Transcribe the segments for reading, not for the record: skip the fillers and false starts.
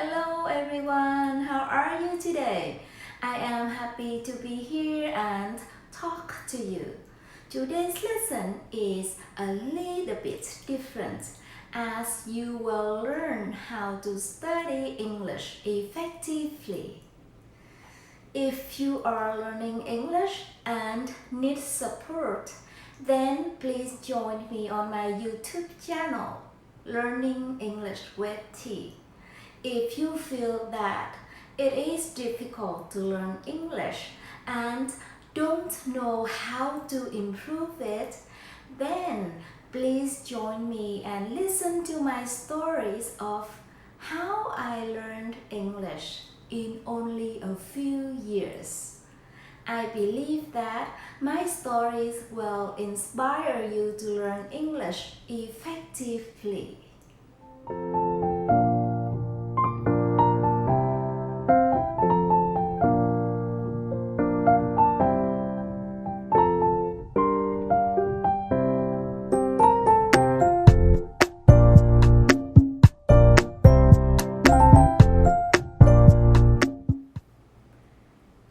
Hello everyone, how are you today? I am happy to be here and talk to you. Today's lesson is a little bit different as you will learn how to study English effectively. If you are learning English and need support, then please join me on my YouTube channel, Learning English with T. If you feel that it is difficult to learn English and don't know how to improve it, then please join me and listen to my stories of how I learned English in only a few years. I believe that my stories will inspire you to learn English effectively.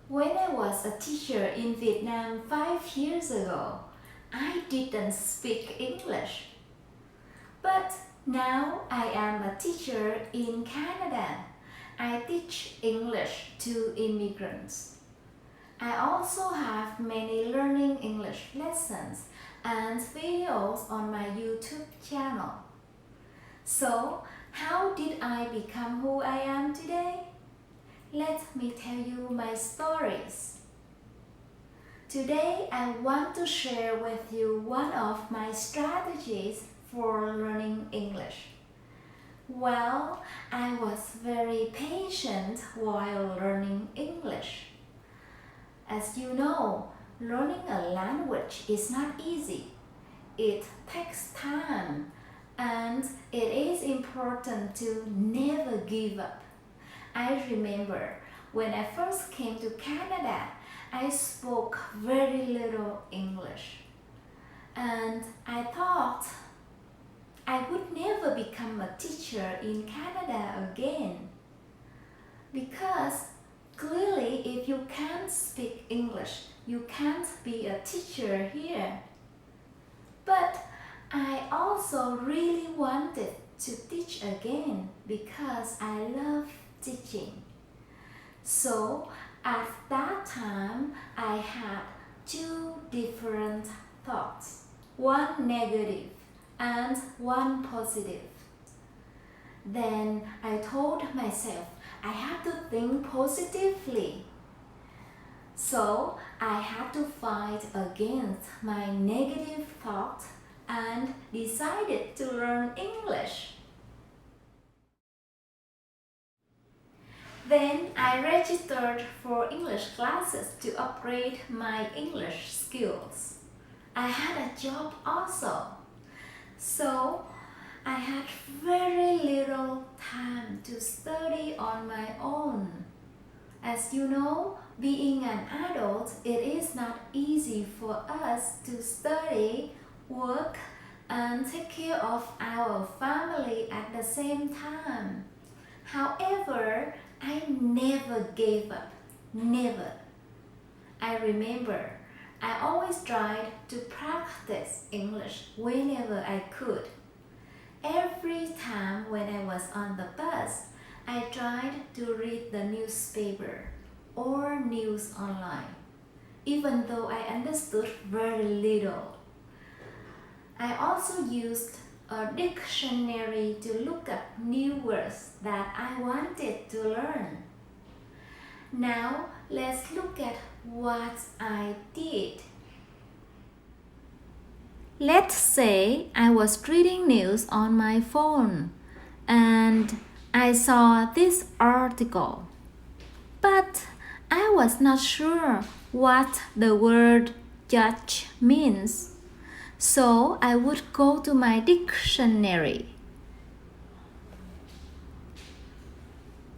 When I was a teacher in Vietnam 5 years ago, I didn't speak English. But now I am a teacher in Canada. I teach English to immigrants. I also have many learning English lessons and videos on my YouTube channel. So, how did I become who I am today? Let me tell you my stories. Today I want to share with you one of my strategies for learning English. Well, I was very patient while learning English. As you know, learning a language is not easy. It takes time and it is important to never give up. I remember when I first came to Canada, I spoke very little English. And I thought I would never become a teacher in Canada again. Because clearly, if you can't speak English, you can't be a teacher here. But I also really wanted to teach again because I love teaching. So at that time, I had two different thoughts, one negative and one positive. Then I told myself I had to think positively. So I had to fight against my negative thought and decided to learn English. Then I registered for English classes to upgrade my English skills. I had a job also. So I had very little time to study on my own. As you know, being an adult, it is not easy for us to study, work, and take care of our family at the same time. However, I never gave up. Never. I remember I always tried to practice English whenever I could. Every time when I was on the bus, I tried to read the newspaper or news online, even though I understood very little. I also used a dictionary to look up new words that I wanted to learn. Now, let's look at what I did. Let's say I was reading news on my phone and I saw this article, but I was not sure what the word judge means. So I would go to my dictionary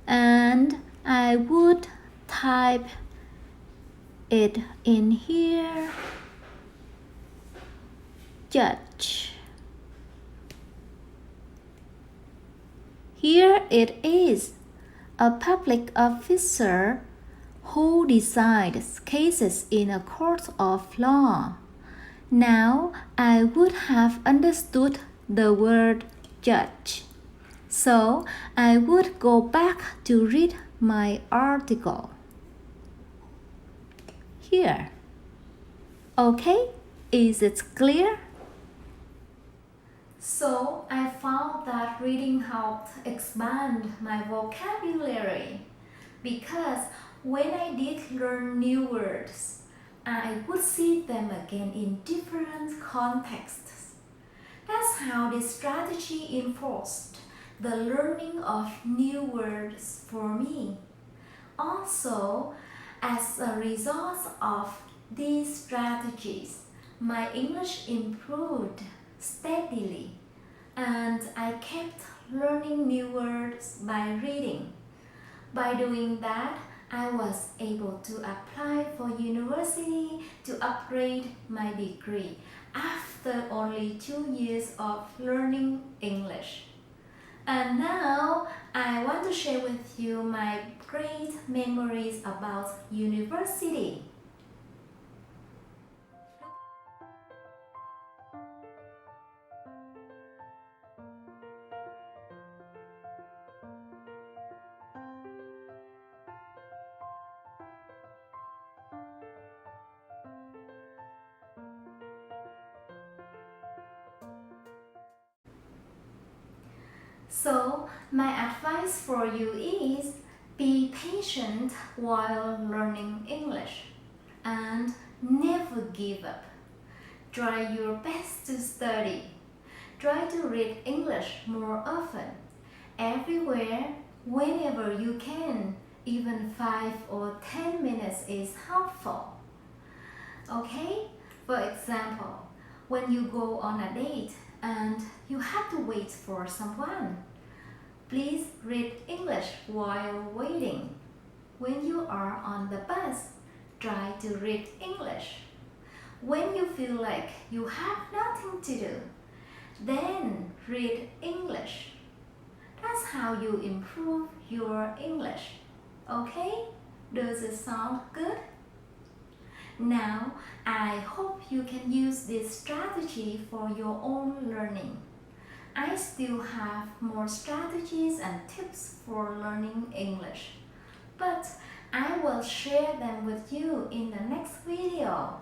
and I would type it in here, judge. Here it is. a public officer who decides cases in a court of law. Now I would have understood the word judge. So I would go back to read my article. Here. Okay, is it clear? So I found that reading helped expand my vocabulary because when I did learn new words, I would see them again in different contexts. That's how this strategy enforced the learning of new words for me. Also, as a result of these strategies, my English improved steadily and I kept learning new words by reading. By doing that, I was able to apply for university to upgrade my degree after only 2 years of learning English. And now I want to share with you my great memories about university. So, my advice for you is be patient while learning English and never give up. Try your best to study. Try to read English more often, everywhere, whenever you can. Even 5 or 10 minutes is helpful. Okay? For example, when you go on a date and you have to wait for someone, please read English while waiting. When you are on the bus, try to read English. When you feel like you have nothing to do, then read English. That's how you improve your English. Okay? Does it sound good? Now, I hope you can use this strategy for your own learning. I still have more strategies and tips for learning English, but I will share them with you in the next video.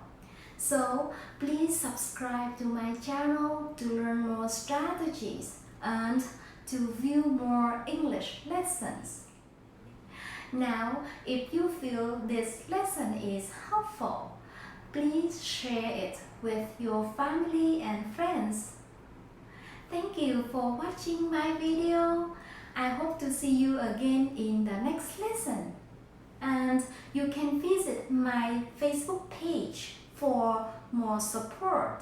So please subscribe to my channel to learn more strategies and to view more English lessons. Now, if you feel this lesson is helpful, please share it with your family and friends. Thank you for watching my video. I hope to see you again in the next lesson. And you can visit my Facebook page for more support.